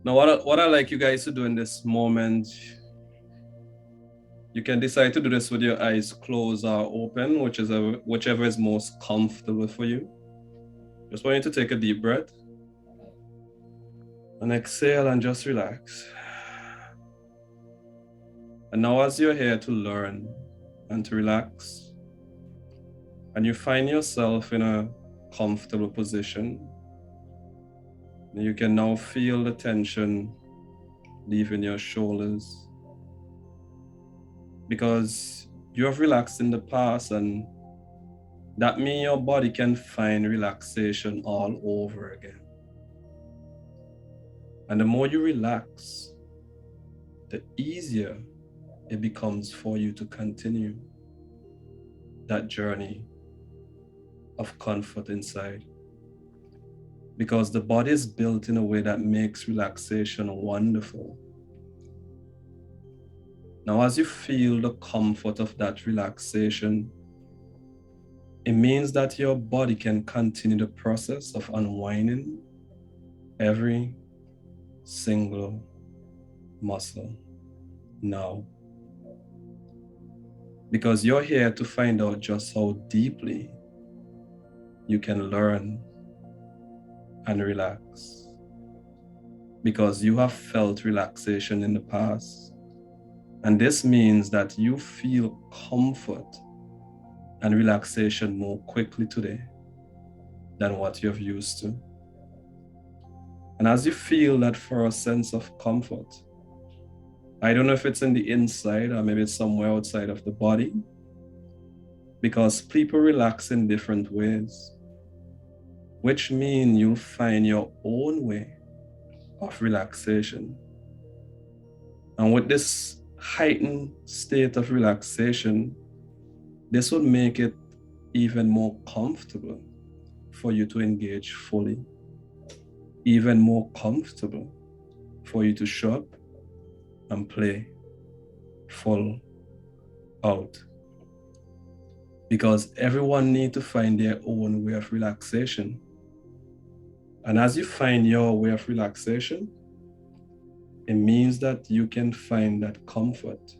Now, what I like you guys to do in this moment, you can decide to do this with your eyes closed or open, whichever is most comfortable for you. Just want you to take a deep breath and exhale and just relax. And now, as you're here to learn and to relax, and you find yourself in a comfortable position, you can now feel the tension leaving your shoulders because you have relaxed in the past, and that means your body can find relaxation all over again. And the more you relax, the easier it becomes for you to continue that journey of comfort inside. Because the body is built in a way that makes relaxation wonderful. Now, as you feel the comfort of that relaxation, it means that your body can continue the process of unwinding every single muscle now. Because you're here to find out just how deeply you can learn and relax. Because you have felt relaxation in the past. And this means that you feel comfort and relaxation more quickly today than what you've used to. And as you feel that first sense of comfort, I don't know if it's in the inside or maybe it's somewhere outside of the body, because people relax in different ways, which means you'll find your own way of relaxation. And with this heightened state of relaxation, this would make it even more comfortable for you to engage fully, even more comfortable for you to show up and play full out. Because everyone needs to find their own way of relaxation. And as you find your way of relaxation, it means that you can find that comfort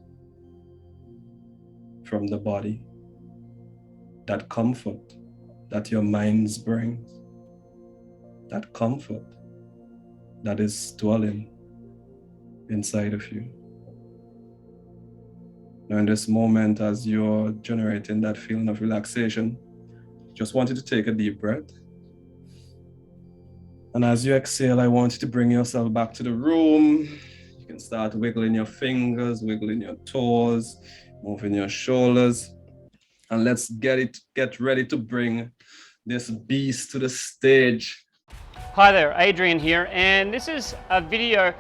from the body, that comfort that your minds bring, that comfort that is dwelling inside of you. Now, in this moment, as you're generating that feeling of relaxation, just want you to take a deep breath. And as you exhale, I want you to bring yourself back to the room. You can start wiggling your fingers, wiggling your toes, moving your shoulders. And let's get ready to bring this beast to the stage. Hi there, Adrian here, and this is a video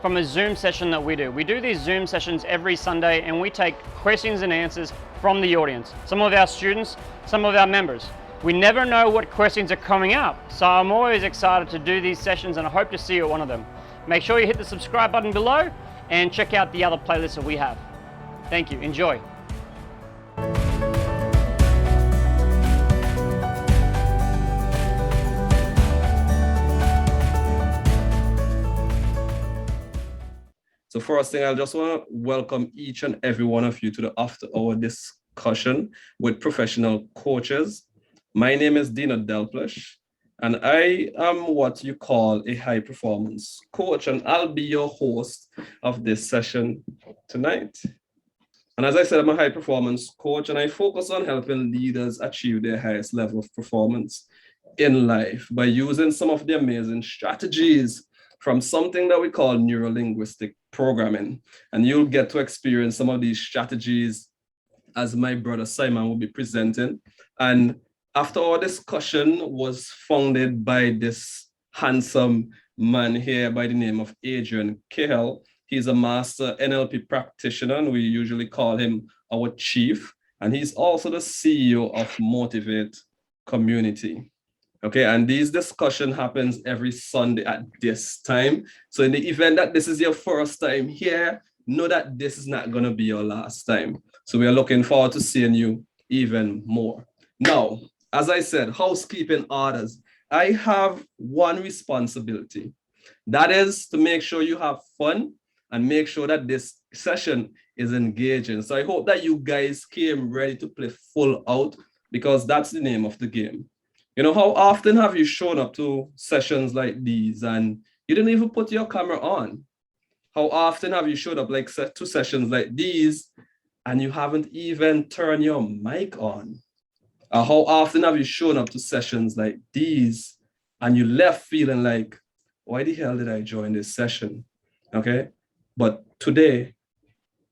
from a Zoom session that we do. We do these Zoom sessions every Sunday, and we take questions and answers from the audience, some of our students, some of our members. We never know what questions are coming up, so I'm always excited to do these sessions, and I hope to see you at one of them. Make sure you hit the subscribe button below and check out the other playlists that we have. Thank you, enjoy. So first thing, I just want to welcome each and every one of you to the after hour discussion with professional coaches. My name is Deano and I am what you call a high performance coach, and I'll be your host of this session tonight. And as I said, I'm a high performance coach, and I focus on helping leaders achieve their highest level of performance in life by using some of the amazing strategies from something that we call neuro-linguistic programming. And you'll get to experience some of these strategies as my brother Simon will be presenting. And after our discussion was founded by this handsome man here by the name of Adrian Cahill. He's a master NLP practitioner, and we usually call him our chief. And he's also the CEO of Motivate Community. Okay, and these discussion happens every Sunday at this time. So in the event that this is your first time here, know that this is not going to be your last time. So we are looking forward to seeing you even more. Now, as I said, housekeeping orders. I have one responsibility, That is to make sure you have fun and make sure that this session is engaging. So I hope that you guys came ready to play full out, because that's the name of the game. You know, how often have you shown up to sessions like these and you didn't even put your camera on? How often have you showed up like to sessions like these and you haven't even turned your mic on? How often have you shown up to sessions like these and you left feeling like, why the hell did I join this session? Okay. But today,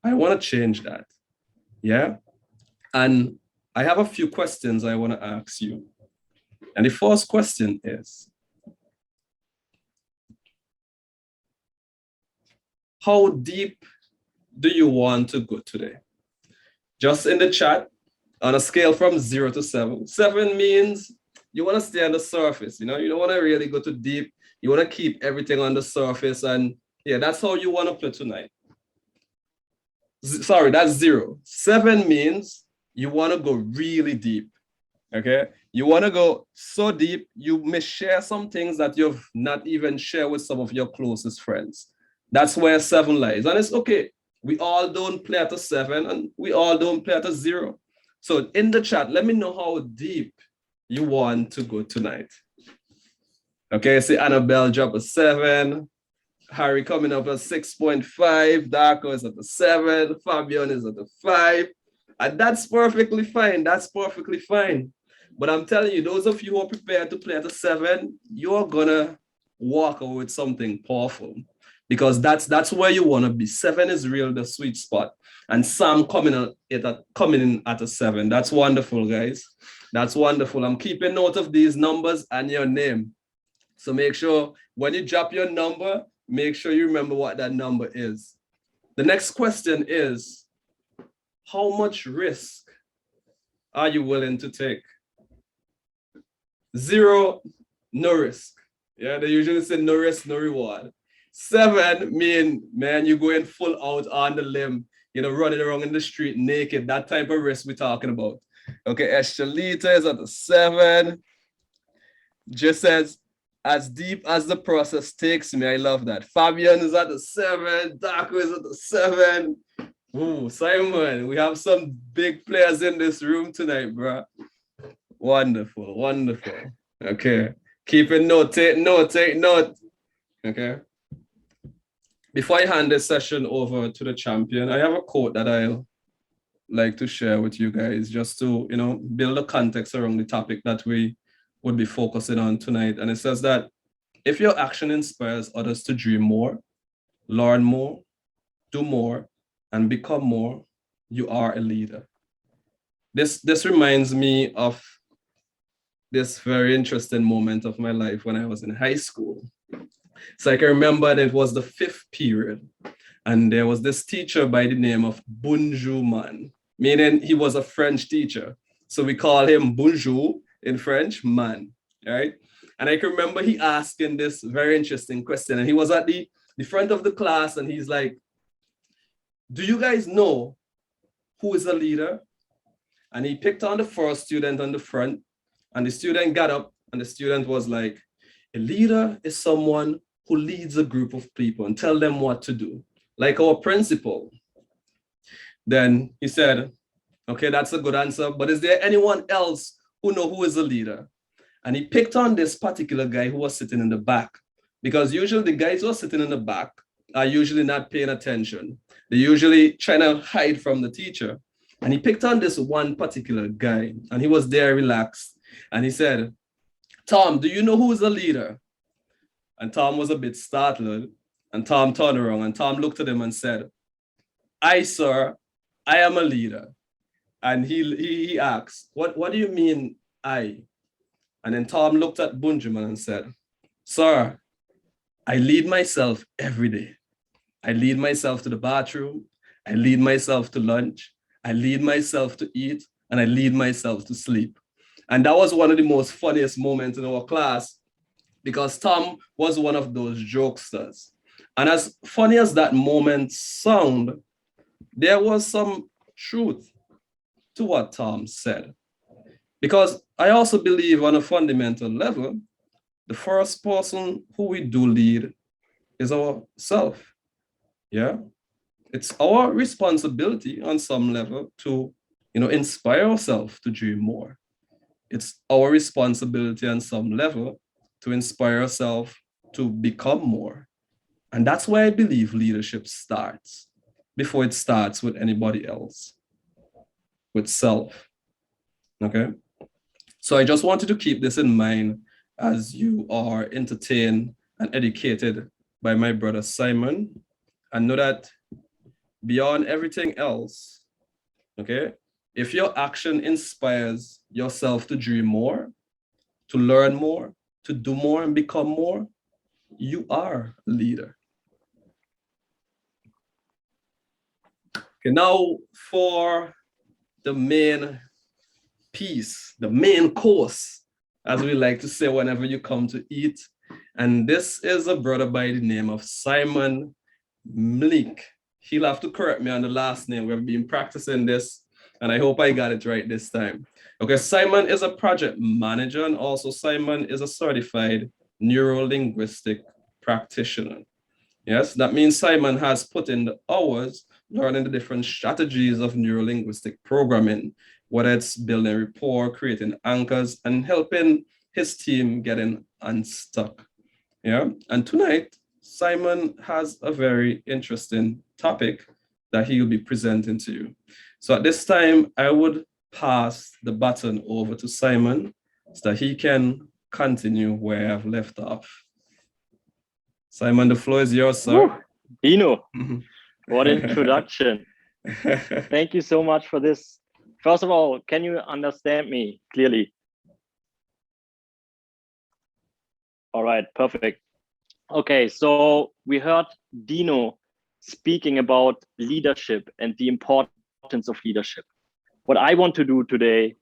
I want to change that. Yeah. And I have a few questions I want to ask you. And the first question is, how deep do you want to go today? Just in the chat, on a scale from 0 to 7. 7 means you want to stay on the surface, you know, you don't want to really go too deep. You want to keep everything on the surface. And yeah, that's how you want to play tonight. Sorry, that's 0. 7 means you want to go really deep. Okay. You want to go so deep, you may share some things that you've not even shared with some of your closest friends. That's where 7 lies. And it's okay. We all don't play at a 7 and we all don't play at a 0. So in the chat, let me know how deep you want to go tonight. Okay, see Annabelle drop a 7. Harry coming up at 6.5. Darko is at the 7. Fabian is at the 5. And that's perfectly fine. That's perfectly fine. But I'm telling you, those of you who are prepared to play at a 7, you're gonna walk away with something powerful, because that's where you want to be. 7 is real the sweet spot. And Sam coming in at a 7. That's wonderful, guys. That's wonderful. I'm keeping note of these numbers and your name. So make sure when you drop your number, make sure you remember what that number is. The next question is, how much risk are you willing to take? 0, no risk. Yeah, they usually say no risk, no reward. 7 mean, man, you're going full out on the limb, you know, running around in the street naked. That type of risk we're talking about. Okay, Estelita is at the 7. Just says, as deep as the process takes me. I love that. Fabian is at the 7. Darko is at the 7. Ooh, Simon, we have some big players in this room tonight, bro. Wonderful, wonderful. Okay, keeping note, take note, take note. Okay. Before I hand this session over to the champion, I have a quote that I'll like to share with you guys, just to, you know, build a context around the topic that we would be focusing on tonight. And it says that if your action inspires others to dream more, learn more, do more, and become more, you are a leader. This reminds me of this very interesting moment of my life when I was in high school. So I can remember that it was the 5th period, and there was this teacher by the name of Bonjour Man, meaning he was a French teacher. So we call him Bonjour in French, man, right? And I can remember he asking this very interesting question, and he was at the front of the class, and he's like, do you guys know who is a leader? And he picked on the first student on the front, and the student got up, and the student was like, a leader is someone who leads a group of people and tell them what to do, like our principal. Then he said, okay, that's a good answer, but is there anyone else who know who is a leader? And he picked on this particular guy who was sitting in the back, because usually the guys who are sitting in the back are usually not paying attention. They're usually trying to hide from the teacher. And he picked on this one particular guy, and he was there relaxed. And he said, Tom, do you know who is a leader? And Tom was a bit startled. And Tom turned around, and Tom looked at him and said, I, sir, I am a leader. And he asked, what do you mean, I? And then Tom looked at Bunjaman and said, sir, I lead myself every day. I lead myself to the bathroom. I lead myself to lunch. I lead myself to eat. And I lead myself to sleep. And that was one of the most funniest moments in our class, because Tom was one of those jokesters. And as funny as that moment sounded, there was some truth to what Tom said. Because I also believe on a fundamental level, the first person who we do lead is ourself. Yeah. It's our responsibility on some level to, inspire ourselves to dream more. It's our responsibility on some level to inspire ourselves to become more. And that's why I believe leadership starts before it starts with anybody else, with self. Okay. So I just wanted to keep this in mind as you are entertained and educated by my brother Simon, and know that beyond everything else, okay, if your action inspires yourself to dream more, to learn more, to do more and become more, you are a leader. Okay, now for the main piece, the main course, as we like to say whenever you come to eat. And this is a brother by the name of Simon Mlik. He'll have to correct me on the last name. We've been practicing this, and I hope I got it right this time. Okay, Simon is a project manager, and also Simon is a certified neuro-linguistic practitioner. Yes, that means Simon has put in the hours learning the different strategies of neuro-linguistic programming, whether it's building rapport, creating anchors, and helping his team getting unstuck. Yeah, and tonight, Simon has a very interesting topic that he will be presenting to you. So at this time, I would pass the baton over to Simon so that he can continue where I've left off. Simon, the floor is yours, sir. Woo, Dino, what introduction. Thank you so much for this. First of all, can you understand me clearly? All right, perfect. Okay, so we heard Dino speaking about leadership and the importance of leadership. What I want to do today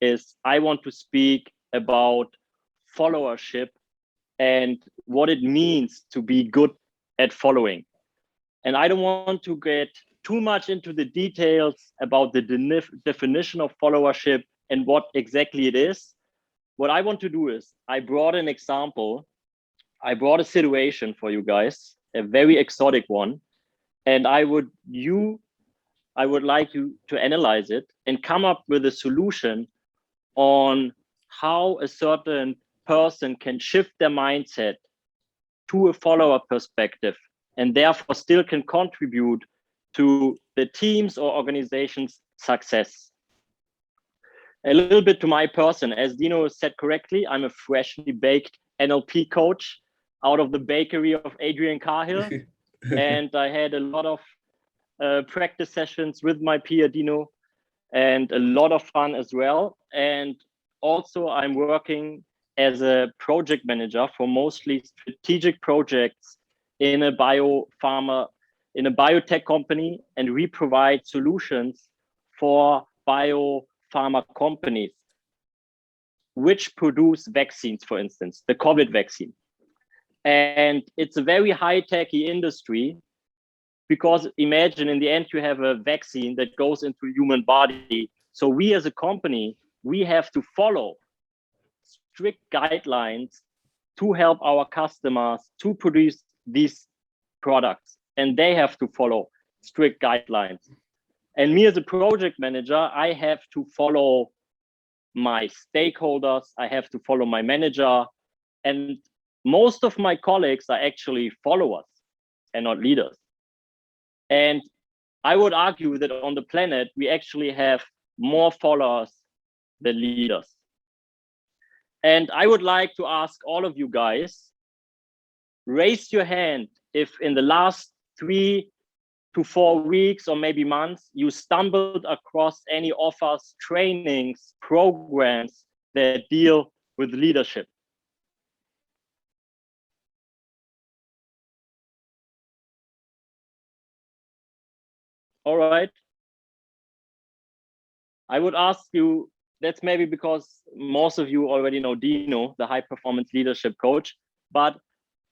is I want to speak about followership and what it means to be good at following. And I don't want to get too much into the details about the definition of followership and what exactly it is. What I want to do is I brought an example. I brought a situation for you guys, a very exotic one. And I would like you to analyze it and come up with a solution on how a certain person can shift their mindset to a follower perspective and therefore still can contribute to the team's or organization's success. A little bit to my person, as Dino said correctly, I'm a freshly baked NLP coach out of the bakery of Adrian Cahill. And I had a lot of practice sessions with my peer Dino and a lot of fun as well. And also I'm working as a project manager for mostly strategic projects in a biotech company, and we provide solutions for biopharma companies which produce vaccines, for instance, the COVID vaccine. And it's a very high-techy industry, because imagine in the end you have a vaccine that goes into the human body. So we as a company, we have to follow strict guidelines to help our customers to produce these products, and they have to follow strict guidelines. And me as a project manager, I have to follow my stakeholders, I have to follow my manager, and most of my colleagues are actually followers and not leaders. And I would argue that on the planet, we actually have more followers than leaders. And I would like to ask all of you guys, raise your hand if in the last 3 to 4 weeks or maybe months, you stumbled across any offers, trainings, programs that deal with leadership. All right. I would ask you, that's maybe because most of you already know Dino, the high performance leadership coach, but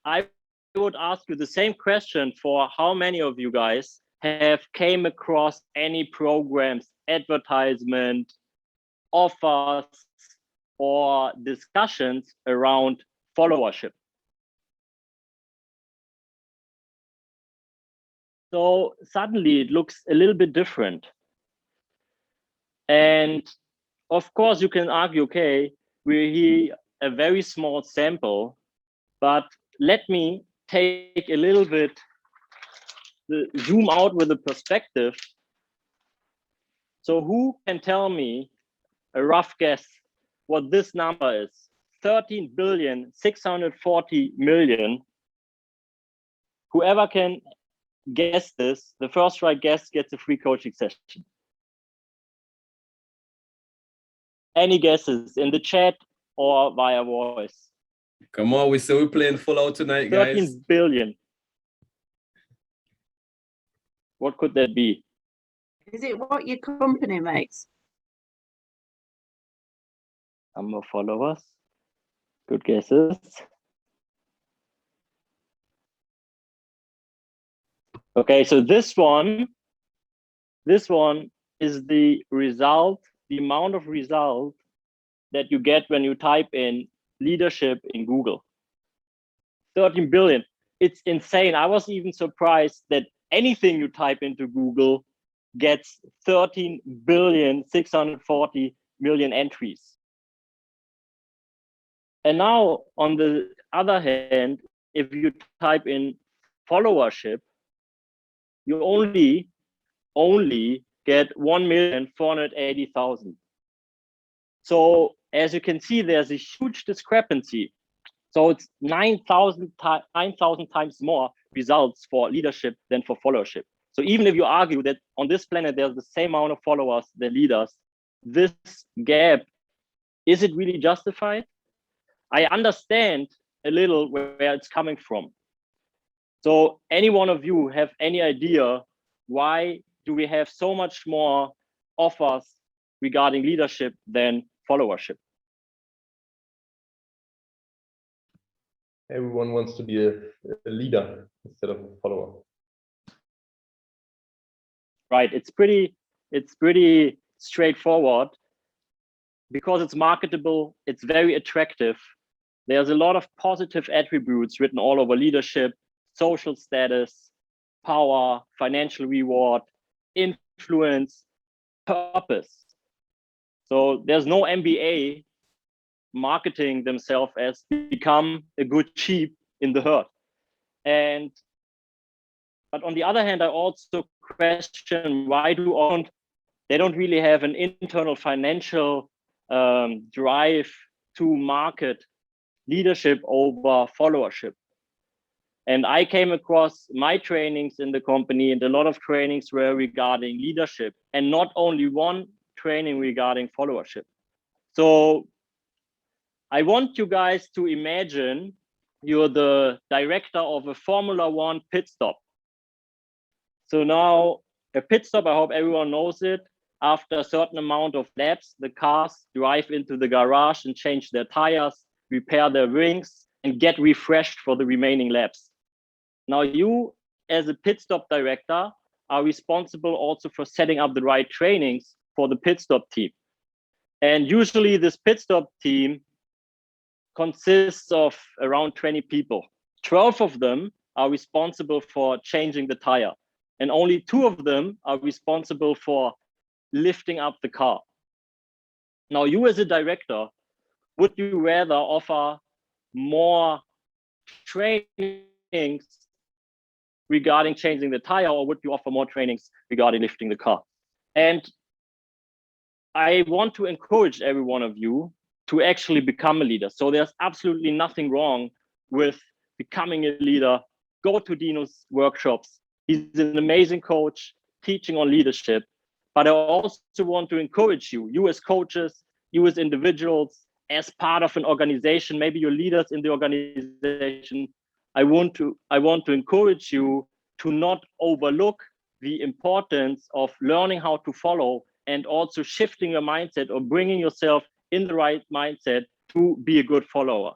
I would ask you the same question for how many of you guys have came across any programs, advertisement, offers, or discussions around followership. So suddenly it looks a little bit different. And of course, you can argue, okay, we're here a very small sample, but let me take a little bit, zoom out with a perspective. So who can tell me a rough guess what this number is? 13,640,000,000. Whoever can guess this, the first right guess gets a free coaching session. Any guesses in the chat or via voice? Come on, we say we're playing full out tonight, 13 guys. billion. What could that be? Is it what your company makes? Number of followers. Good guesses. Okay, so this one is the result, the amount of result that you get when you type in leadership in Google. 13 billion. It's insane. I was even surprised that anything you type into Google gets 13,640,000,000 entries. And now, on the other hand, if you type in followership, you only get 1,480,000. So as you can see, there's a huge discrepancy. So it's 9,000 times more results for leadership than for followership. So even if you argue that on this planet there's the same amount of followers than leaders, this gap, is it really justified? I understand a little where it's coming from. So any one of you have any idea why do we have so much more offers regarding leadership than followership? Everyone wants to be a leader instead of a follower. Right, it's pretty straightforward because it's marketable, it's very attractive. There's a lot of positive attributes written all over leadership, social status, power, financial reward, influence, purpose. So there's no MBA marketing themselves as become a good sheep in the herd. But on the other hand, I also question why they don't really have an internal financial drive to market leadership over followership. And I came across my trainings in the company, and a lot of trainings were regarding leadership, and not only one training regarding followership. So I want you guys to imagine you're the director of a Formula One pit stop. So now a pit stop, I hope everyone knows it. After a certain amount of laps, the cars drive into the garage and change their tires, repair their rings, and get refreshed for the remaining laps. Now you, as a pit stop director, are responsible also for setting up the right trainings for the pit stop team. And usually this pit stop team consists of around 20 people. 12 of them are responsible for changing the tire, and only 2 of them are responsible for lifting up the car. Now, you as a director, would you rather offer more trainings regarding changing the tire, or would you offer more trainings regarding lifting the car? And I want to encourage every one of you to actually become a leader. So there's absolutely nothing wrong with becoming a leader. Go to Dino's workshops. He's an amazing coach teaching on leadership. But I also want to encourage you as coaches, you as individuals, as part of an organization, maybe you're leaders in the organization. I want to encourage you to not overlook the importance of learning how to follow, and also shifting your mindset or bringing yourself in the right mindset to be a good follower.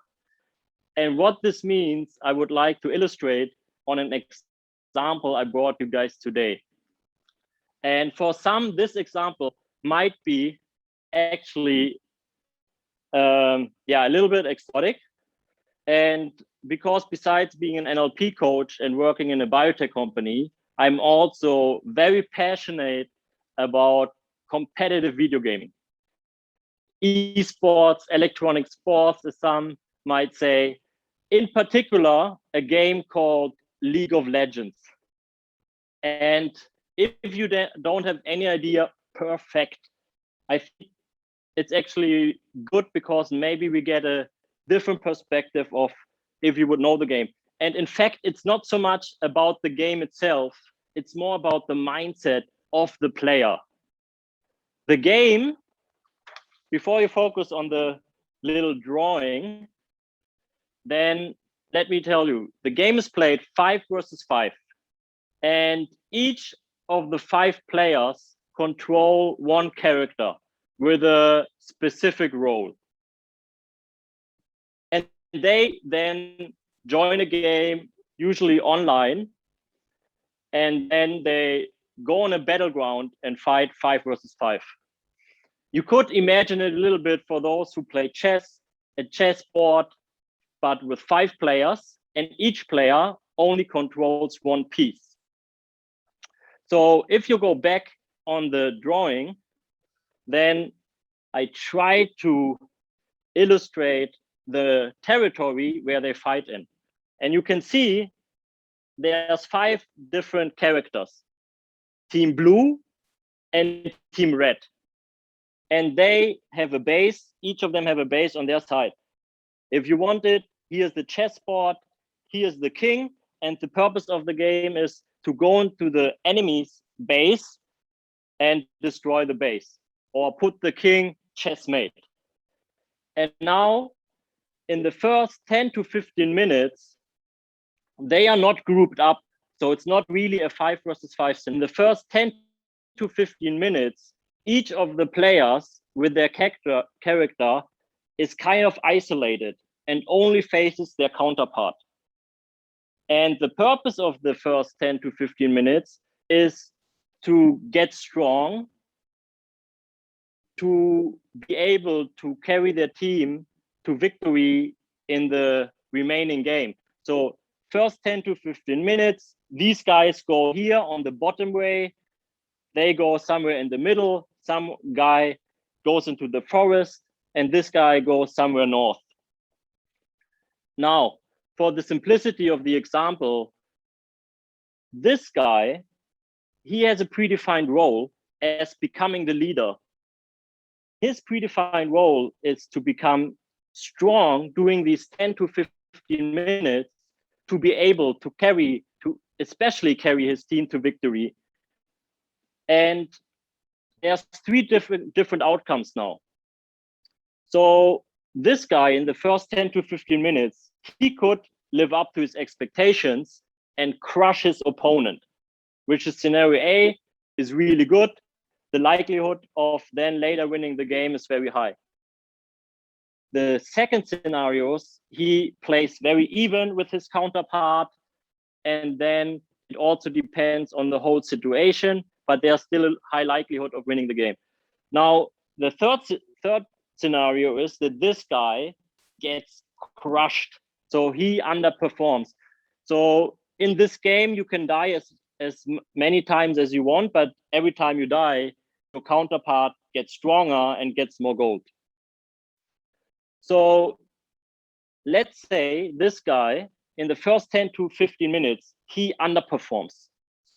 And what this means, I would like to illustrate on an example I brought you guys today. And for some, this example might be actually a little bit exotic. And because besides being an NLP coach and working in a biotech company, I'm also very passionate about competitive video gaming. Esports, electronic sports, as some might say. In particular, a game called League of Legends. And if you don't have any idea, perfect. I think it's actually good because maybe we get a different perspective of if you would know the game. And in fact, it's not so much about the game itself. It's more about the mindset of the player. The game, before you focus on the little drawing, then let me tell you, the game is played 5 versus 5. And each of the 5 players control one character with a specific role. And they then join a game, usually online, and then they go on a battleground and fight 5 versus 5. You could imagine it a little bit for those who play chess, a chessboard, but with 5 players, and each player only controls one piece. So if you go back on the drawing, then I try to illustrate the territory where they fight in. And you can see there's 5 different characters, Team Blue and Team Red. And they have a base, each of them have a base on their side. If you want it, here's the chessboard, here's the king, and the purpose of the game is to go into the enemy's base and destroy the base, or put the king chessmate. And now, in the first 10 to 15 minutes, they are not grouped up, so it's not really a 5 versus 5. In the first 10 to 15 minutes, each of the players with their character is kind of isolated and only faces their counterpart. And the purpose of the first 10 to 15 minutes is to get strong, to be able to carry their team to victory in the remaining game. So first 10 to 15 minutes, these guys go here on the bottom way, they go somewhere in the middle, some guy goes into the forest, and this guy goes somewhere north. Now, for the simplicity of the example, this guy, he has a predefined role as becoming the leader. His predefined role is to become strong during these 10 to 15 minutes to be able to especially carry his team to victory. And there's 3 different outcomes now. So this guy in the first 10 to 15 minutes, he could live up to his expectations and crush his opponent, which is scenario A, is really good. The likelihood of then later winning the game is very high. The second scenarios, he plays very even with his counterpart, and then it also depends on the whole situation, but there's still a high likelihood of winning the game. Now, the third scenario is that this guy gets crushed, so he underperforms. So in this game, you can die as many times as you want, but every time you die, your counterpart gets stronger and gets more gold. So let's say this guy, in the first 10 to 15 minutes, he underperforms.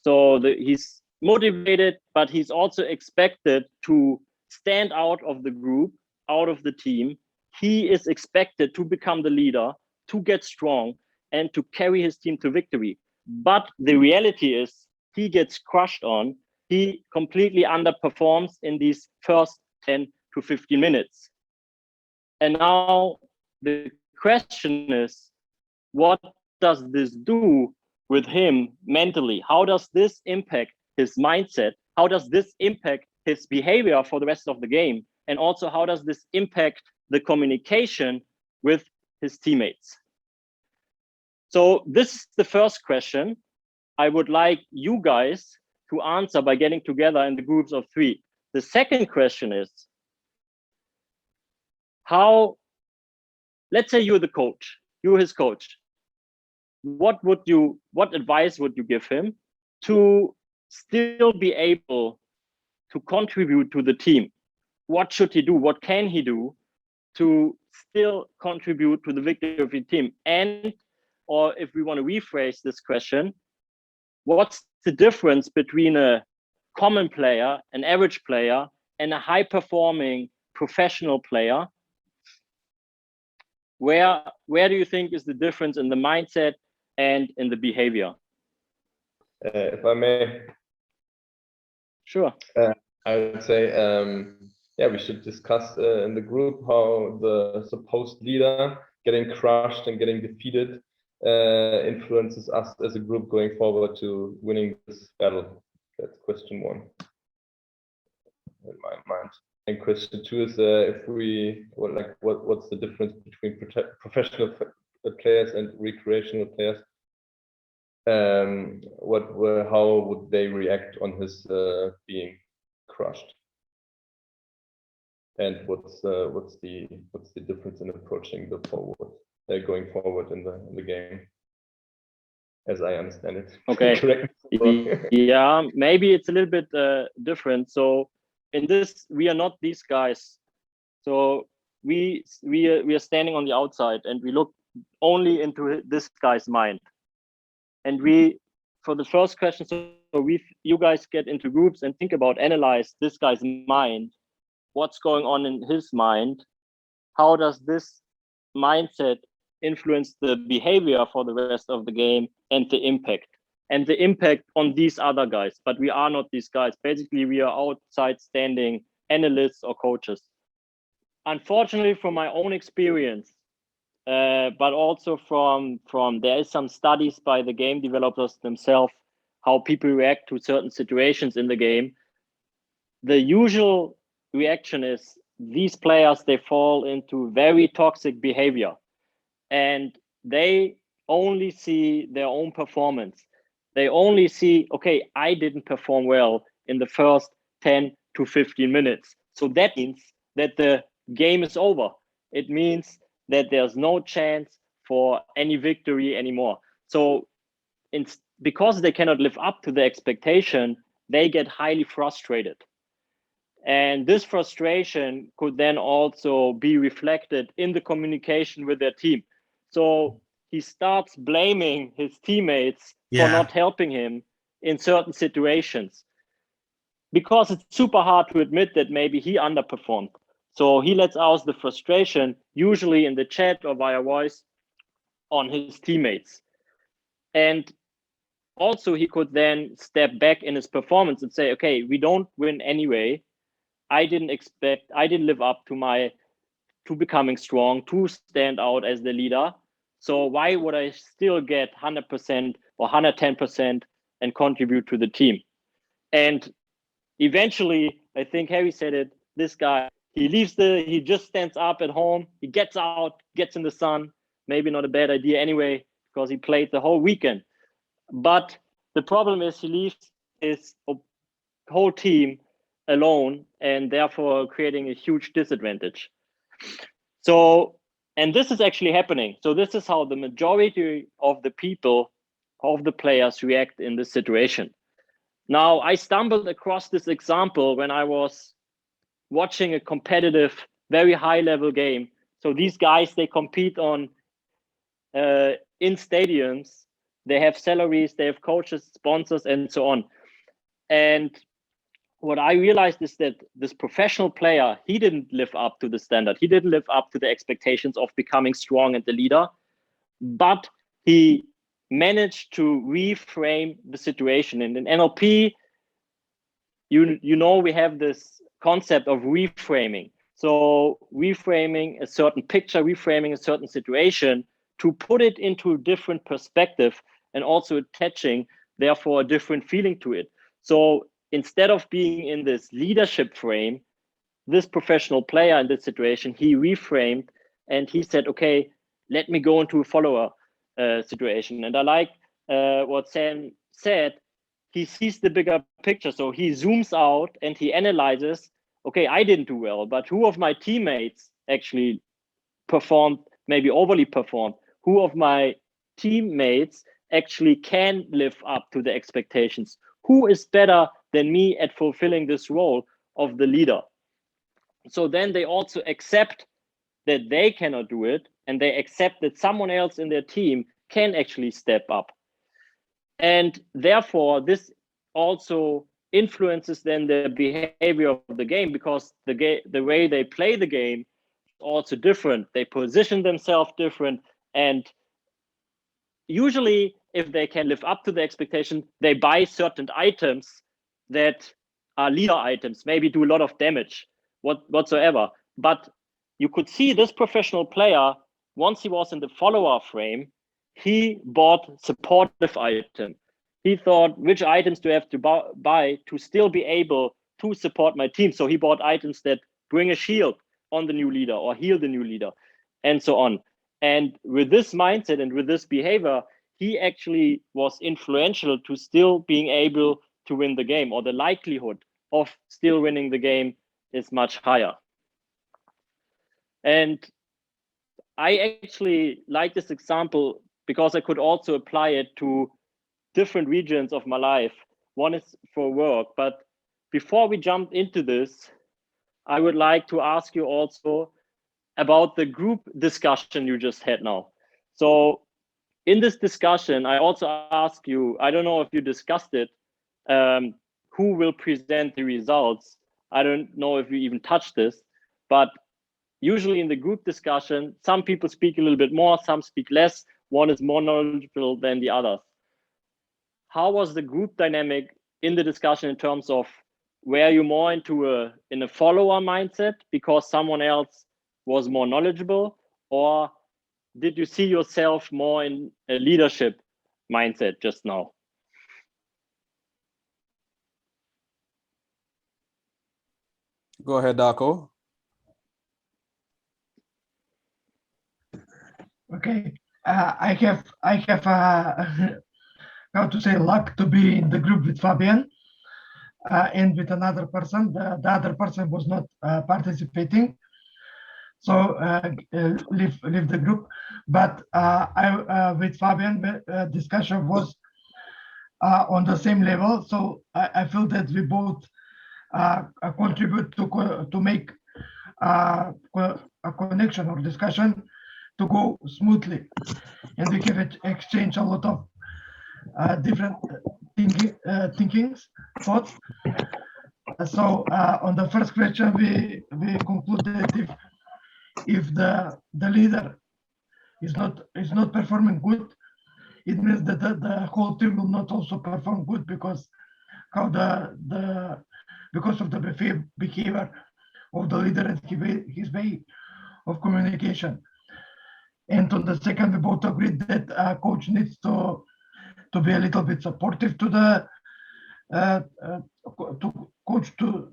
So he's motivated, but he's also expected to stand out of the group, out of the team. He is expected to become the leader, to get strong, and to carry his team to victory. But the reality is he gets crushed on. He completely underperforms in these first 10 to 15 minutes. And now the question is, what does this do with him mentally? How does this impact his mindset? How does this impact his behavior for the rest of the game? And also, how does this impact the communication with his teammates? So this is the first question I would like you guys to answer by getting together in the groups of 3. The second question is, let's say you're the coach, you're his coach. What advice would you give him? to still be able to contribute to the team? What should he do? What can he do to still contribute to the victory of the team? And, or if we want to rephrase this question, what's the difference between a common player, an average player, and a high-performing professional player? Where do you think is the difference in the mindset and in the behavior? If I may. Sure. I would say, yeah, we should discuss in the group how the supposed leader getting crushed and getting defeated influences us as a group going forward to winning this battle. That's question one in my mind. And question two is if we, what's the difference between professional players and recreational players? How would they react on his being crushed? And what's the difference in approaching the going forward in the game, as I understand it? Okay. Correct. Yeah, maybe it's a little bit different. So in this, we are not these guys. So we are standing on the outside and we look only into this guy's mind. And for the first question, you guys get into groups and think about, analyze this guy's mind. What's going on in his mind? How does this mindset influence the behavior for the rest of the game and the impact on these other guys? But we are not these guys. Basically, we are outside standing analysts or coaches. Unfortunately, from my own experience, but also from there is some studies by the game developers themselves, how people react to certain situations in the game. The usual reaction is these players, they fall into very toxic behavior and they only see their own performance. They only see, okay, I didn't perform well in the first 10 to 15 minutes. So that means that the game is over. It means that there's no chance for any victory anymore. So because they cannot live up to the expectation, they get highly frustrated. And this frustration could then also be reflected in the communication with their team. So he starts blaming his teammates for not helping him in certain situations, because it's super hard to admit that maybe he underperformed. So he lets out the frustration, usually in the chat or via voice, on his teammates. And also he could then step back in his performance and say, okay, we don't win anyway. I didn't live up to becoming strong, to stand out as the leader. So why would I still get 100% or 110% and contribute to the team? And eventually, I think Harry said it, this guy, he just stands up at home, he gets out, gets in the sun, maybe not a bad idea anyway, because he played the whole weekend. But the problem is he leaves his whole team alone and therefore creating a huge disadvantage. So, and this is actually happening. So this is how the majority of the people, of the players react in this situation. Now, I stumbled across this example when I was watching a competitive, very high level game. So these guys, they compete in stadiums, they have salaries, they have coaches, sponsors, and so on. And what I realized is that this professional player, he didn't live up to the standard. He didn't live up to the expectations of becoming strong and the leader, but he managed to reframe the situation. And in NLP, you know, we have this concept of reframing. So reframing a certain picture, reframing a certain situation to put it into a different perspective and also attaching, therefore, a different feeling to it. So instead of being in this leadership frame, this professional player in this situation, he reframed and he said, okay, let me go into a follower situation. And I like what Sam said, he sees the bigger picture. So he zooms out and he analyzes, okay, I didn't do well, but who of my teammates actually performed, maybe overly performed? Who of my teammates actually can live up to the expectations? Who is better than me at fulfilling this role of the leader? So then they also accept that they cannot do it, and they accept that someone else in their team can actually step up. And therefore, this also influences then the behavior of the game, because the way they play the game is also different. They position themselves different, and usually if they can live up to the expectation, they buy certain items that are leader items, maybe do a lot of damage whatsoever. But you could see this professional player, once he was in the follower frame, he bought supportive item. He thought, which items do I have to buy to still be able to support my team? So he bought items that bring a shield on the new leader or heal the new leader, and so on. And with this mindset and with this behavior, he actually was influential to still being able to win the game, or the likelihood of still winning the game is much higher. And I actually like this example because I could also apply it to different regions of my life. One is for work, but before we jump into this, I would like to ask you also about the group discussion you just had now. So in this discussion, I also ask you, I don't know if you discussed it, who will present the results? I don't know if you even touched this, but usually in the group discussion, some people speak a little bit more, some speak less. One is more knowledgeable than the others. How was the group dynamic in the discussion in terms of, were you more in a follower mindset because someone else was more knowledgeable, or did you see yourself more in a leadership mindset just now? Go ahead, Darko. Okay, I have how to say, luck to be in the group with Fabian and with another person. The other person was not participating, so leave the group. But I with Fabian, discussion was on the same level, so I feel that we both contribute to make a connection or discussion to go smoothly, and we can exchange a lot of different thinkings, thoughts. So on the first question, we concluded that if the leader is not performing good, it means that the whole team will not also perform good, because how because of the behavior of the leader and his way of communication. And on the second, we both agreed that coach needs to be a little bit supportive to the coach to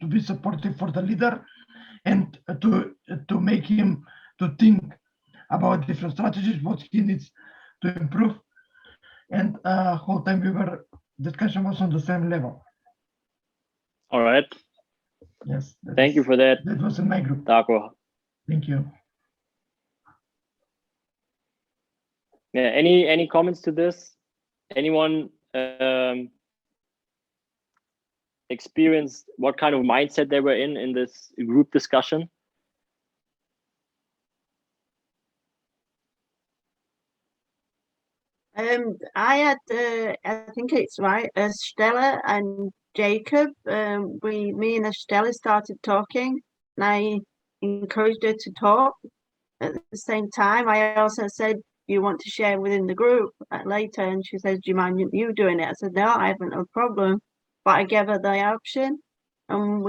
be supportive for the leader, and to make him to think about different strategies, what he needs to improve. And whole time discussion was on the same level. All right. Yes. Thank you for that. That was in my group. Darko. Thank you. Yeah. Any comments to this? Anyone experienced what kind of mindset they were in this group discussion? I had, I think it's right, Stella and Jacob. Me and Stella started talking, and I encouraged her to talk. At the same time, I also said, you want to share within the group later? And she said, do you mind you doing it? I said, no, I haven't, no problem. But I gave her the option, and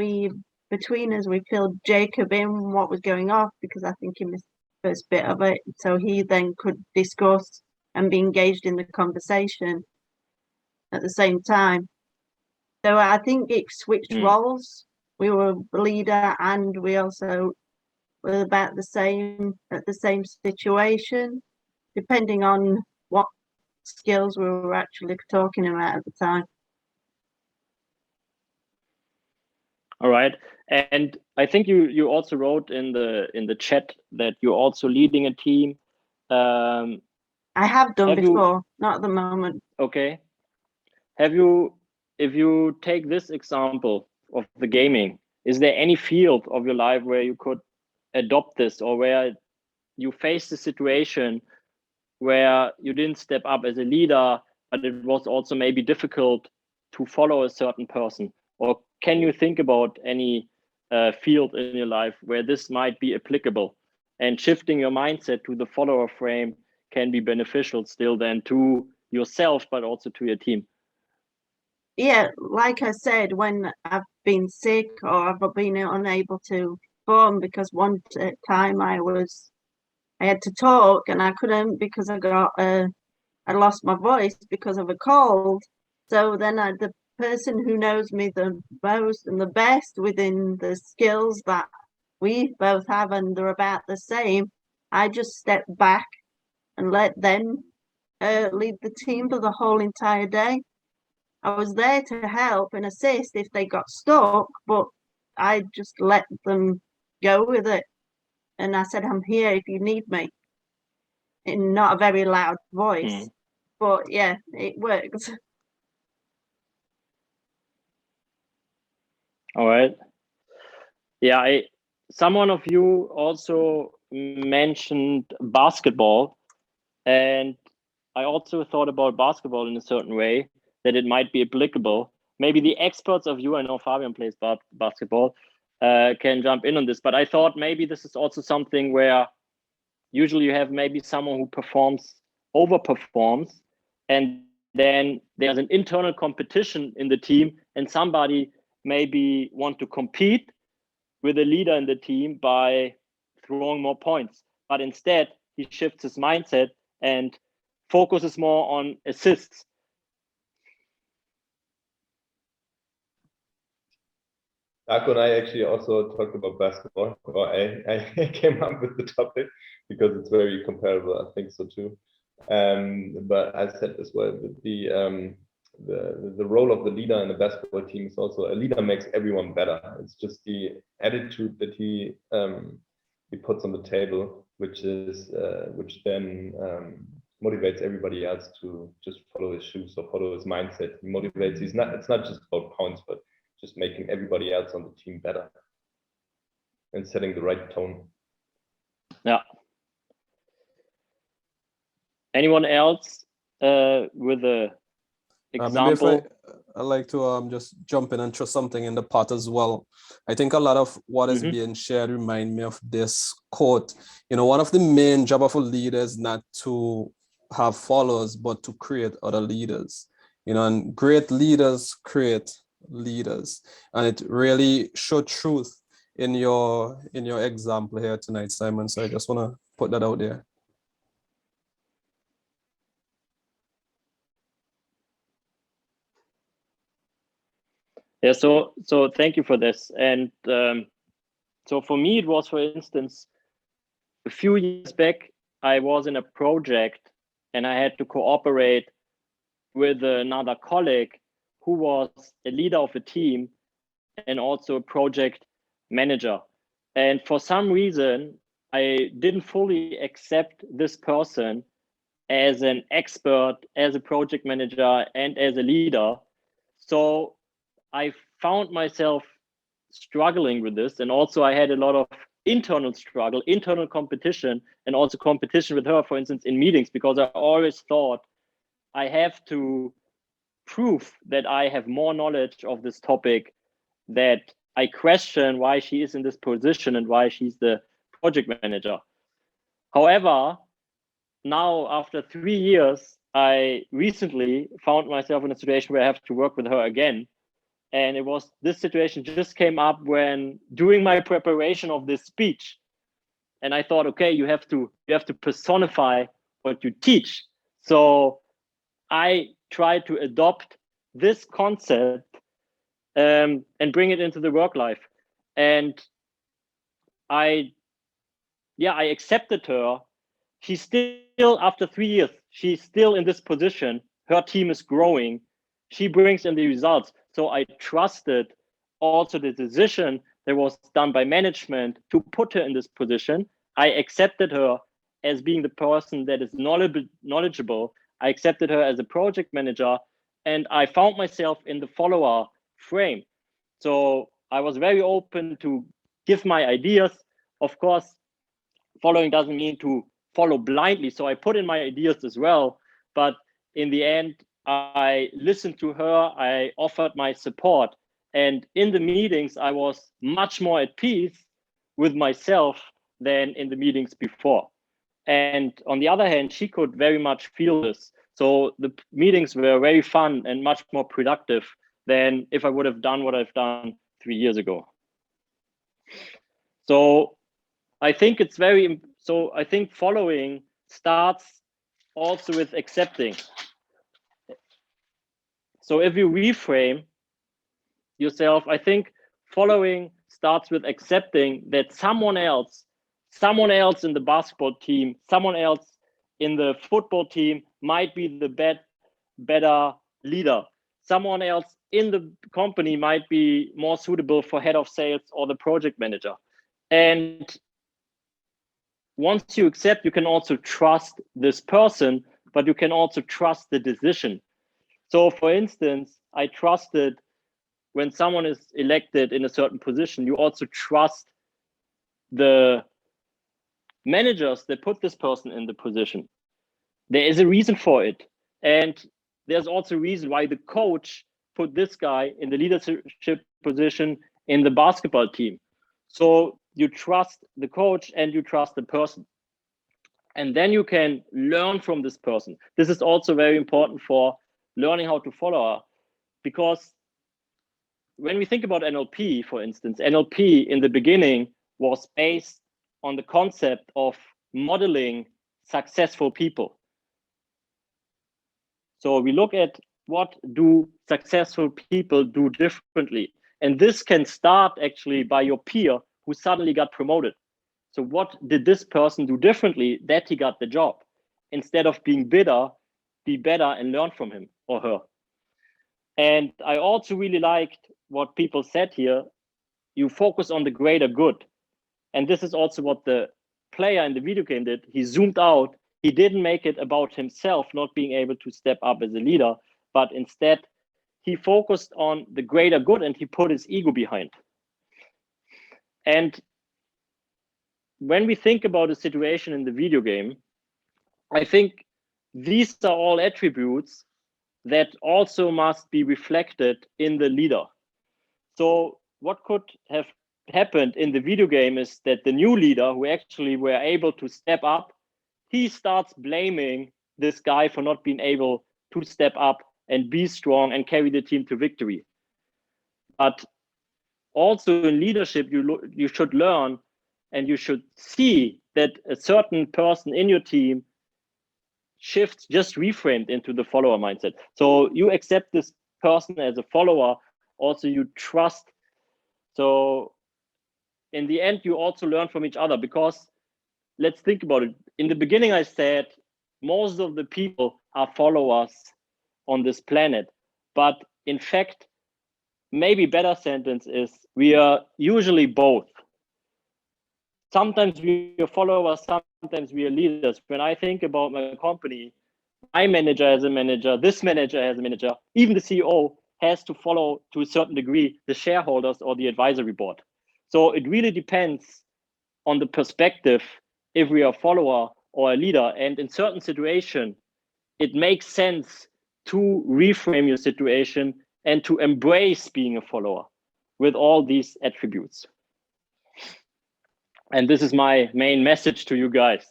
between us, we filled Jacob in what was going off, because I think he missed the first bit of it. So he then could discuss and be engaged in the conversation at the same time. So I think it switched roles. We were the leader, and we also were about the same at the same situation, depending on what skills we were actually talking about at the time. All right. And I think you also wrote in the chat that you're also leading a team. I have done Have you- before, not at the moment. Okay. If you take this example of the gaming, is there any field of your life where you could adopt this, or where you faced a situation where you didn't step up as a leader, but it was also maybe difficult to follow a certain person? Or can you think about any field in your life where this might be applicable, and shifting your mindset to the follower frame can be beneficial still then to yourself, but also to your team? Yeah, like I said, when I've been sick or I've been unable to perform, because one time I had to talk and I couldn't because I lost my voice because of a cold. So then the person who knows me the most and the best within the skills that we both have, and they're about the same, I just stepped back and let them lead the team for the whole entire day. I was there to help and assist if they got stuck, but I just let them go with it. And I said, I'm here if you need me, in not a very loud voice. But yeah, it worked. All right. Yeah, someone of you also mentioned basketball, and I also thought about basketball in a certain way, that it might be applicable. Maybe the experts of you, I know Fabian plays basketball, can jump in on this, but I thought maybe this is also something where usually you have maybe someone who overperforms, and then there's an internal competition in the team, and somebody maybe want to compete with a leader in the team by throwing more points, but instead he shifts his mindset and focuses more on assists. Darko and I actually also talked about basketball, or I came up with the topic because it's very comparable. I think so too. But I said as well that the role of the leader in the basketball team is also, a leader makes everyone better. It's just the attitude that he puts on the table, which then motivates everybody else to just follow his shoes or follow his mindset. He motivates. It's not just about points, but just making everybody else on the team better and setting the right tone. Yeah. Anyone else with a example? I'd like to just jump in and throw something in the pot as well. I think a lot of what is being shared remind me of this quote. You know, one of the main job of a leader is not to have followers, but to create other leaders. You know, and great leaders create leaders, and it really showed truth in your example here tonight, Simon. So I just want to put that out there. Yeah, so thank you for this. And so for me, it was, for instance, a few years back, I was in a project and I had to cooperate with another colleague who was a leader of a team and also a project manager. And for some reason, I didn't fully accept this person as an expert, as a project manager, and as a leader. So I found myself struggling with this. And also I had a lot of internal struggle, internal competition, and also competition with her, for instance, in meetings, because I always thought I have to prove that I have more knowledge of this topic, that I question why she is in this position and why she's the project manager. However, now after 3 years, I recently found myself in a situation where I have to work with her again. And it was, this situation just came up when doing my preparation of this speech. And I thought, okay, you have to personify what you teach. So I try to adopt this concept and bring it into the work life. And I accepted her. She's still, after 3 years, she's still in this position. Her team is growing. She brings in the results. So I trusted also the decision that was done by management to put her in this position. I accepted her as being the person that is knowledgeable. I accepted her as a project manager, and I found myself in the follower frame. So I was very open to give my ideas. Of course, following doesn't mean to follow blindly. So I put in my ideas as well. But in the end, I listened to her, I offered my support. And in the meetings, I was much more at peace with myself than in the meetings before. And on the other hand, she could very much feel this. So the meetings were very fun and much more productive than if I would have done what I've done 3 years ago. So I think it's I think following starts also with accepting. So if you reframe yourself, I think following starts with accepting that someone else in the basketball team, someone else in the football team might be the better leader. Someone else in the company might be more suitable for head of sales or the project manager. And once you accept, you can also trust this person, but you can also trust the decision. So for instance, I trusted when someone is elected in a certain position, you also trust the managers that put this person in the position. There is a reason for it. And there's also a reason why the coach put this guy in the leadership position in the basketball team. So you trust the coach and you trust the person. And then you can learn from this person. This is also very important for learning how to follow, because when we think about NLP, for instance, NLP in the beginning was based on the concept of modeling successful people. So we look at what do successful people do differently. And this can start actually by your peer who suddenly got promoted. So what did this person do differently that he got the job? Instead of being bitter, be better and learn from him or her. And I also really liked what people said here. You focus on the greater good. And this is also what the player in the video game did. He zoomed out. He didn't make it about himself not being able to step up as a leader, but instead he focused on the greater good and he put his ego behind. And when we think about a situation in the video game, I think these are all attributes that also must be reflected in the leader. So what could have happened in the video game is that the new leader who actually were able to step up, he starts blaming this guy for not being able to step up and be strong and carry the team to victory. But also in leadership, you should learn and you should see that a certain person in your team shifts just reframed into the follower mindset. So you accept this person as a follower, also you trust. So in the end, you also learn from each other, because let's think about it. In the beginning, I said most of the people are followers on this planet, but in fact, maybe better sentence is we are usually both. Sometimes we are followers, sometimes we are leaders. When I think about my company, my manager as a manager, this manager as a manager, even the CEO has to follow to a certain degree the shareholders or the advisory board. So it really depends on the perspective if we are a follower or a leader. And in certain situation, it makes sense to reframe your situation and to embrace being a follower with all these attributes. And this is my main message to you guys.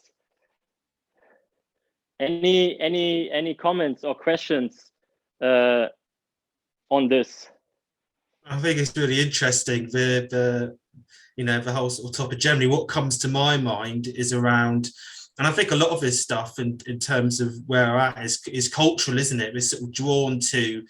Any comments or questions on this? I think it's really interesting. The whole sort of topic. Generally, what comes to my mind is around, and I think a lot of this stuff in terms of where we're at is cultural, isn't it? We're sort of drawn to,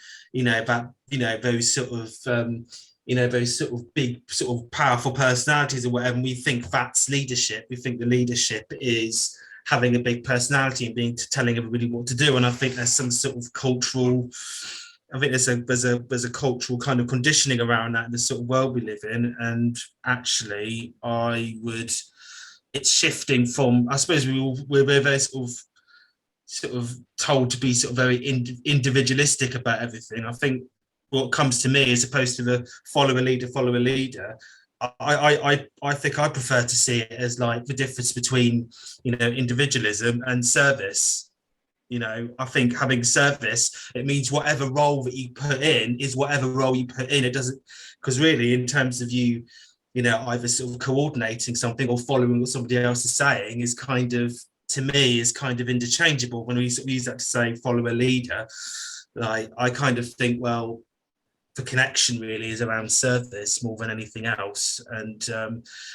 those sort of big, sort of powerful personalities or whatever. And we think that's leadership. We think the leadership is having a big personality and telling everybody what to do. And I think there's some sort of cultural. I think there's a cultural kind of conditioning around that in the sort of world we live in. And actually, I would it's shifting from, I suppose we're very sort of told to be sort of very individualistic about everything. I think what comes to me, as opposed to the follow a leader, I think I prefer to see it as like the difference between, you know, individualism and service. You know, I think having service, it means whatever role that you put in is whatever role you put in. It doesn't, because really in terms of you know, either sort of coordinating something or following what somebody else is saying is kind of, to me, is kind of interchangeable. When we sort of use that to say follow a leader, like I kind of think, well, the connection really is around service more than anything else. And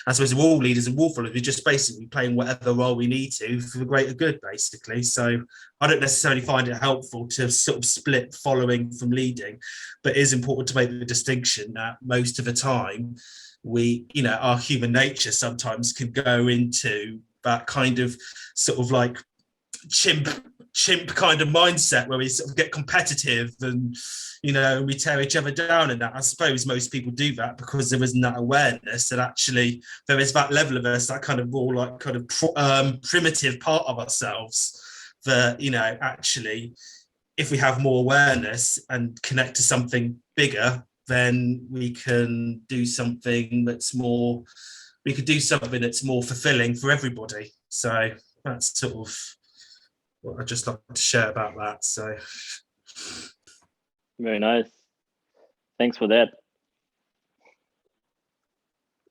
I suppose we're all leaders and wall followers. We're just basically playing whatever role we need to for the greater good, basically. So I don't necessarily find it helpful to sort of split following from leading, but it is important to make the distinction that most of the time we, you know, our human nature sometimes can go into that kind of sort of like chimp kind of mindset where we sort of get competitive and, you know, we tear each other down. And that, I suppose most people do that because there isn't that awareness that actually there is that level of us, that kind of more like kind of primitive part of ourselves that, you know, actually if we have more awareness and connect to something bigger, then we can do something that's more, we could do something that's more fulfilling for everybody. So that's sort of what I'd just like to share about that. So very nice. Thanks for that.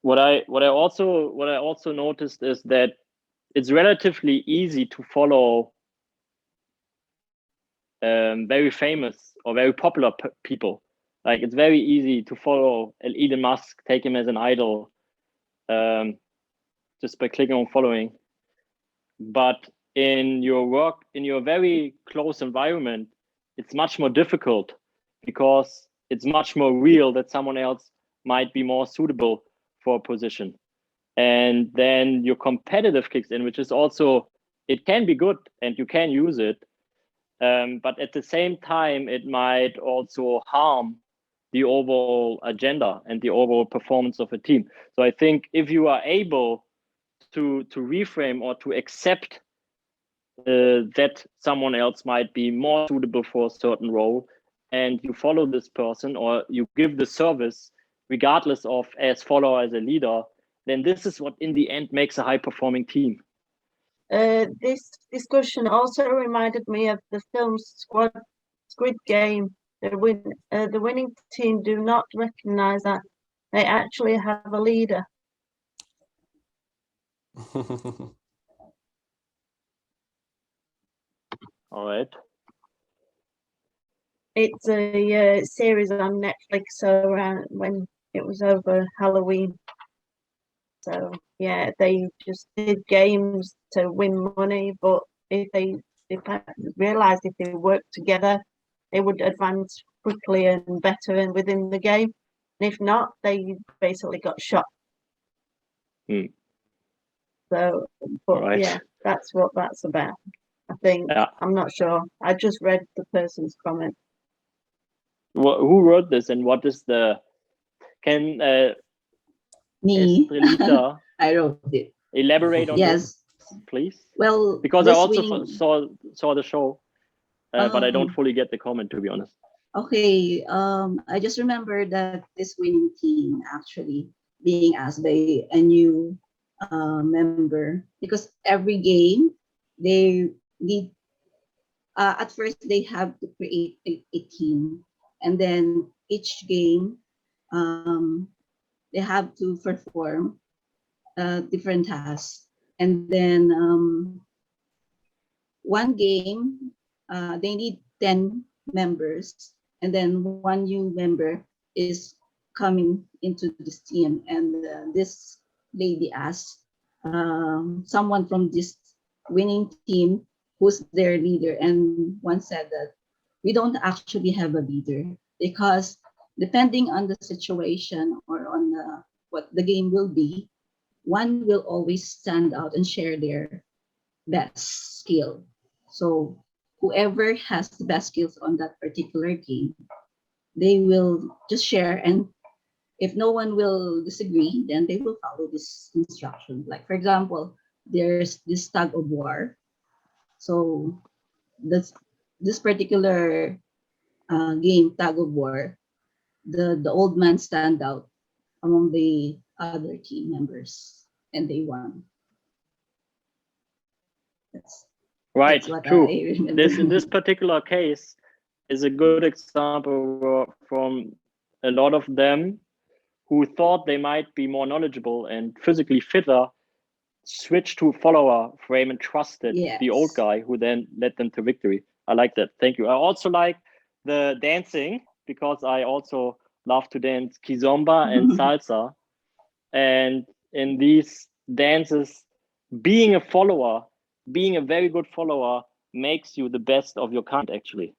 What I also noticed is that it's relatively easy to follow very famous or very popular people. Like it's very easy to follow Elon Musk, take him as an idol, just by clicking on following. But in your work, in your very close environment, it's much more difficult because it's much more real that someone else might be more suitable for a position. And then your competitive kicks in, which is also, it can be good and you can use it. But at the same time, it might also harm the overall agenda and the overall performance of a team. So I think if you are able to reframe or to accept that someone else might be more suitable for a certain role, and you follow this person or you give the service regardless of as follower, as a leader, then this is what in the end makes a high performing team. This discussion also reminded me of the film Squid Game. The winning team do not recognize that they actually have a leader. All right. It's a series on Netflix, so when it was over Halloween. So yeah, they just did games to win money, but if they realized if they worked together, they would advance quickly and better and within the game. And if not, they basically got shot. So, but right. Yeah, that's what that's about. I think. Yeah. I'm not sure. I just read the person's comment. Who wrote this and what is the? Can me? I wrote it. Elaborate on this, please. Well, because I also saw the show, but I don't fully get the comment, to be honest. Okay, I just remember that this winning team actually being asked by a new member, because every game they need at first they have to create a team, and then each game they have to perform different tasks, and then one game they need 10 members, and then one new member is coming into this team, and this lady asked someone from this winning team who's their leader, and one said that we don't actually have a leader, because depending on the situation or on what the game will be, one will always stand out and share their best skill. So whoever has the best skills on that particular game, they will just share, and if no one will disagree, then they will follow this instruction. Like, for example, there's this tug of war. So this particular game, tug of war, the old man stand out among the other team members, and they won. Right, That's what true. I remember. In this particular case is a good example from a lot of them who thought they might be more knowledgeable and physically fitter, switched to follower frame and trusted the old guy, who then led them to victory. I like that. Thank you. I also like the dancing, because I also love to dance kizomba and salsa. And in these dances, being a follower, being a very good follower, makes you the best of your kind, actually.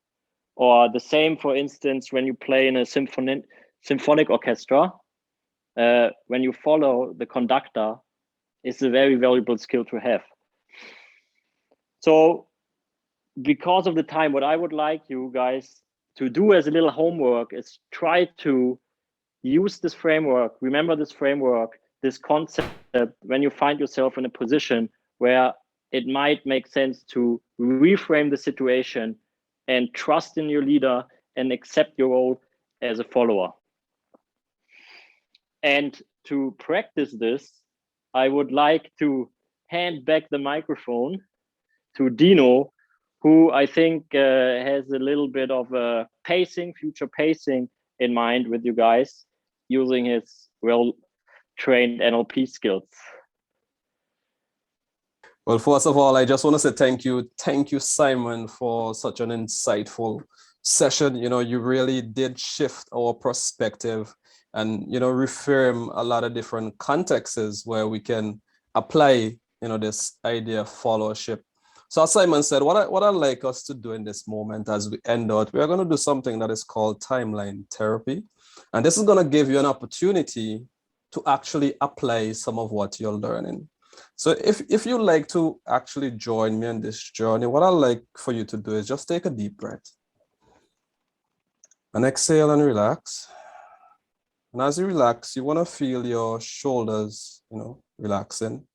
Or the same, for instance, when you play in a symphonic orchestra, when you follow the conductor, it's a very valuable skill to have. So because of the time, what I would like you guys to do as a little homework is try to use this framework, remember this framework, this concept, when you find yourself in a position where it might make sense to reframe the situation and trust in your leader and accept your role as a follower. And to practice this, I would like to hand back the microphone to Dino, who I think has a little bit of a future pacing in mind with you guys, using his well-trained NLP skills. Well, first of all, I just want to say thank you. Thank you, Simon, for such an insightful session. You know, you really did shift our perspective and, you know, reframe a lot of different contexts where we can apply, you know, this idea of followership. So as Simon said, what I'd like us to do in this moment as we end out, we're going to do something that is called timeline therapy. And this is going to give you an opportunity to actually apply some of what you're learning. So if you like to actually join me on this journey, what I'd like for you to do is just take a deep breath and exhale and relax. And as you relax, you want to feel your shoulders, you know, relaxing.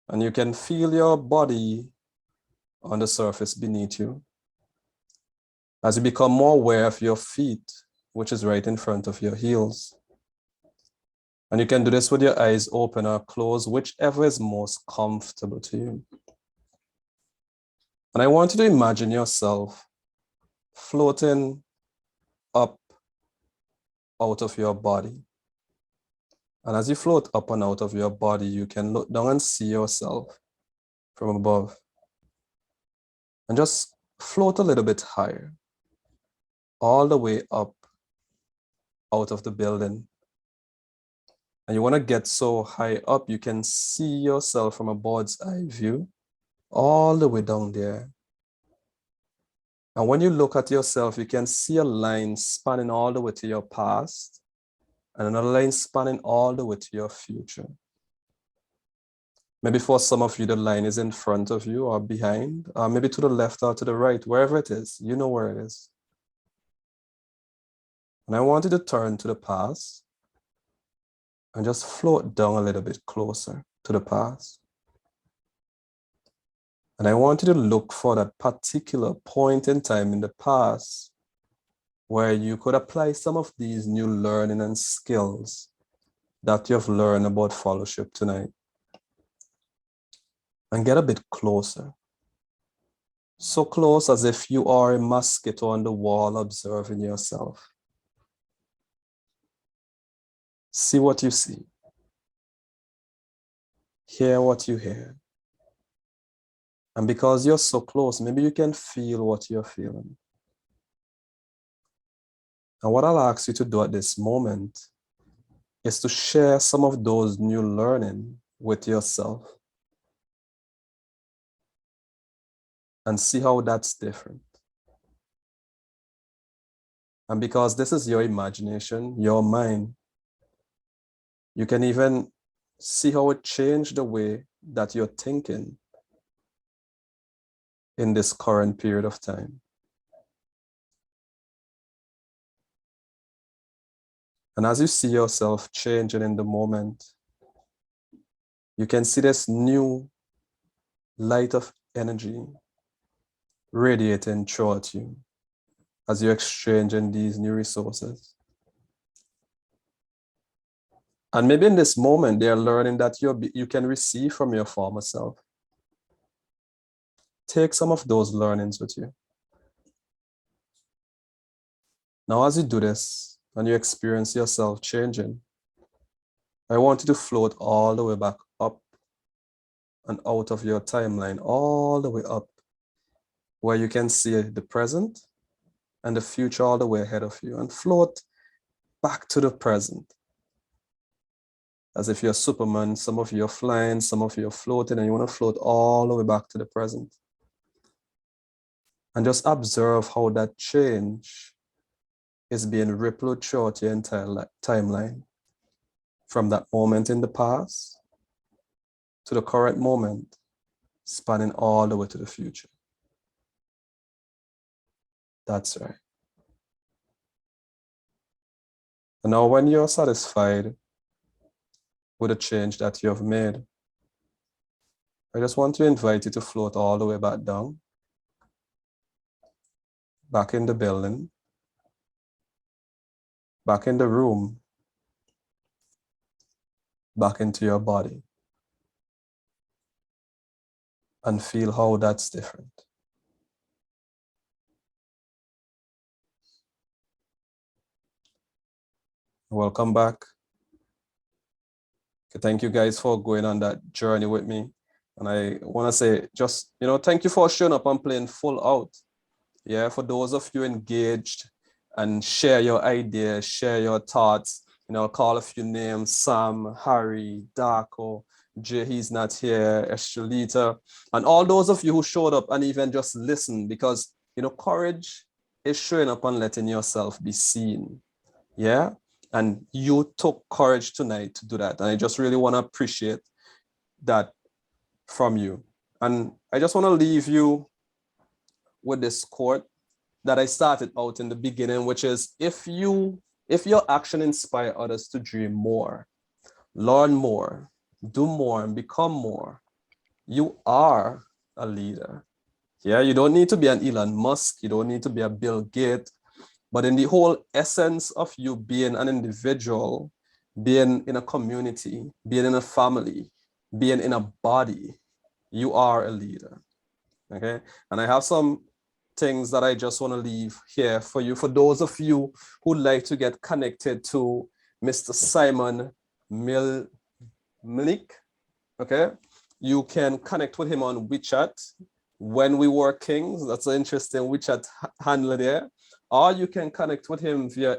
And you can feel your body on the surface beneath you. As you become more aware of your feet, which is right in front of your heels. And you can do this with your eyes open or closed, whichever is most comfortable to you. And I want you to imagine yourself floating up out of your body. And as you float up and out of your body, you can look down and see yourself from above. And just float a little bit higher, all the way up out of the building. And you want to get so high up, you can see yourself from a bird's eye view, all the way down there. And when you look at yourself, you can see a line spanning all the way to your past and another line spanning all the way to your future. Maybe for some of you, the line is in front of you or behind, or maybe to the left or to the right, wherever it is, you know where it is. And I want you to turn to the past and just float down a little bit closer to the past. And I want you to look for that particular point in time in the past where you could apply some of these new learning and skills that you've learned about followership tonight. And get a bit closer. So close as if you are a mosquito on the wall observing yourself. See what you see. Hear what you hear. And because you're so close, maybe you can feel what you're feeling. And what I'll ask you to do at this moment is to share some of those new learning with yourself and see how that's different. And because this is your imagination, your mind, you can even see how it changed the way that you're thinking in this current period of time. And as you see yourself changing in the moment, you can see this new light of energy radiating throughout you as you're exchanging these new resources. And maybe in this moment, they're learning that you can receive from your former self. Take some of those learnings with you. Now, as you do this and you experience yourself changing, I want you to float all the way back up and out of your timeline, all the way up, where you can see the present and the future all the way ahead of you, and float back to the present. As if you're Superman, some of you are flying, some of you are floating, and you want to float all the way back to the present. And just observe how that change is being rippled throughout your entire timeline. From that moment in the past to the current moment, spanning all the way to the future. That's right. And now when you're satisfied with the change that you have made, I just want to invite you to float all the way back down, back in the building, back in the room, back into your body, and feel how that's different. Welcome back. Okay, thank you guys for going on that journey with me. And I want to say just, thank you for showing up and playing full out. Yeah, for those of you engaged and share your ideas, share your thoughts. I'll call a few names: Sam, Harry, Darko, Jay, he's not here, Estrelita, and all those of you who showed up and even just listened, because, courage is showing up and letting yourself be seen. Yeah. And you took courage tonight to do that. And I just really want to appreciate that from you. And I just want to leave you with this quote that I started out in the beginning, which is, if your action inspire others to dream more, learn more, do more, and become more, you are a leader. Yeah, you don't need to be an Elon Musk. You don't need to be a Bill Gates. But in the whole essence of you being an individual, being in a community, being in a family, being in a body, you are a leader. Okay? And I have some things that I just want to leave here for you. For those of you who'd like to get connected to Mr. Simon Milik, okay? You can connect with him on WeChat, When We Were Kings. That's an interesting WeChat handle there. Or you can connect with him via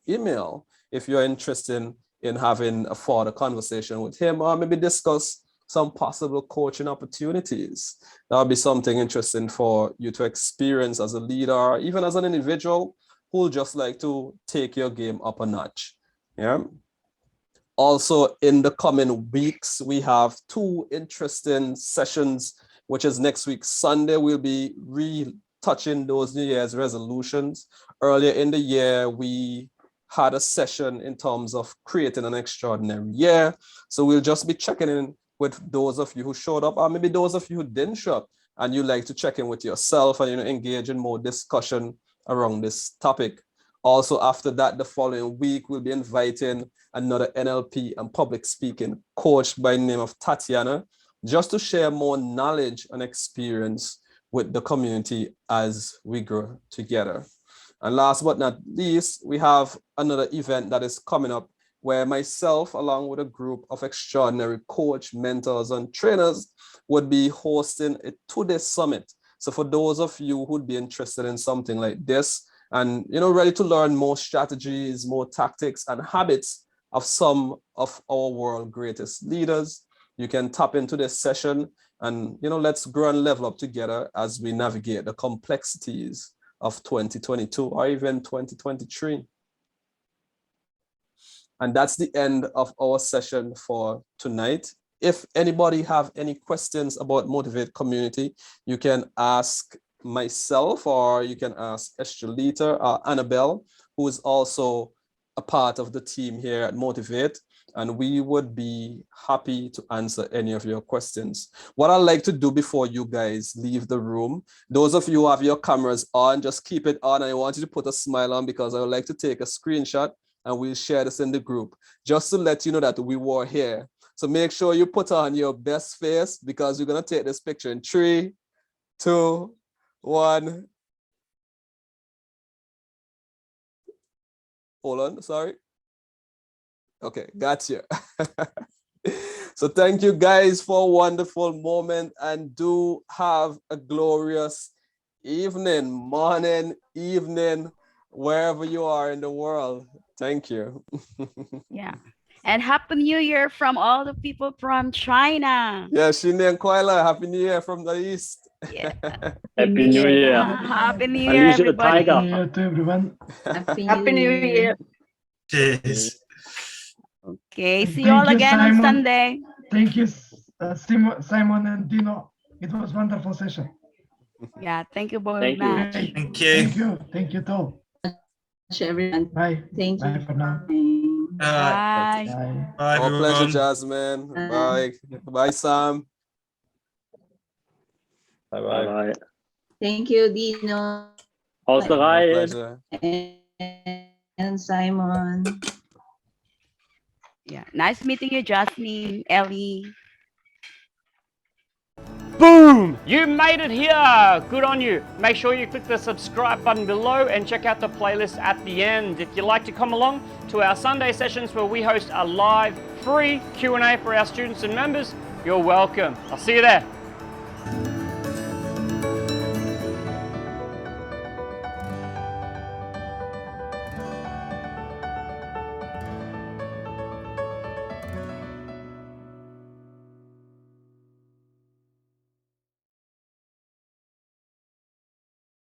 email if you're interested in having a further conversation with him, or maybe discuss some possible coaching opportunities. That would be something interesting for you to experience as a leader, or even as an individual who would just like to take your game up a notch. Yeah. Also, in the coming weeks, we have 2 interesting sessions, which is next week, Sunday. We'll be retouching those New Year's resolutions. Earlier in the year, we had a session in terms of creating an extraordinary year. So we'll just be checking in with those of you who showed up, or maybe those of you who didn't show up, and you'd like to check in with yourself and engage in more discussion around this topic. Also, after that, the following week, we'll be inviting another NLP and public speaking coach by the name of Tatiana, just to share more knowledge and experience with the community as we grow together. And last but not least, we have another event that is coming up where myself, along with a group of extraordinary coach, mentors, and trainers, would be hosting a 2-day summit. So for those of you who'd be interested in something like this, and ready to learn more strategies, more tactics, and habits of some of our world's greatest leaders, you can tap into this session, and let's grow and level up together as we navigate the complexities of 2022 or even 2023. And that's the end of our session for tonight. If anybody have any questions about Motivate Community, you can ask myself, or you can ask Estrelita or Annabelle, who is also a part of the team here at Motivate. and we would be happy to answer any of your questions. What I'd like to do before you guys leave the room, those of you who have your cameras on, just keep it on. I want you to put a smile on because I would like to take a screenshot and we'll share this in the group just to let you know that we were here. So make sure you put on your best face because we're gonna take this picture in 3, 2, 1. Hold on, sorry. Okay, gotcha. So thank you guys for a wonderful moment and do have a glorious evening, morning, evening, wherever you are in the world. Thank you. Yeah. And Happy New Year from all the people from China. Yeah, Shinde and Koila, Happy New Year from the East. Yeah. Happy New Year. Happy New Year, Unleash the everybody. tiger. Happy New Year to everyone. Happy New Year. Cheers. Okay, see you Thank all you, again on Simon. Sunday. Thank you, Simon and Dino. It was a wonderful session. Yeah, thank you very Thank you. much. Okay. Thank you. Thank you. Thank you too. Everyone. Bye. Thank Bye you. for now. Bye. Bye. Bye, Our pleasure, everyone. Jasmine. Bye. Bye, Sam. Bye Bye bye. bye. Thank you, Dino Aus der Our Reihe. pleasure. and Simon. Yeah, nice meeting you, Jasmine, Ellie. Boom! You made it here! Good on you. Make sure you click the subscribe button below and check out the playlist at the end. If you'd like to come along to our Sunday sessions where we host a live, free Q&A for our students and members, you're welcome. I'll see you there.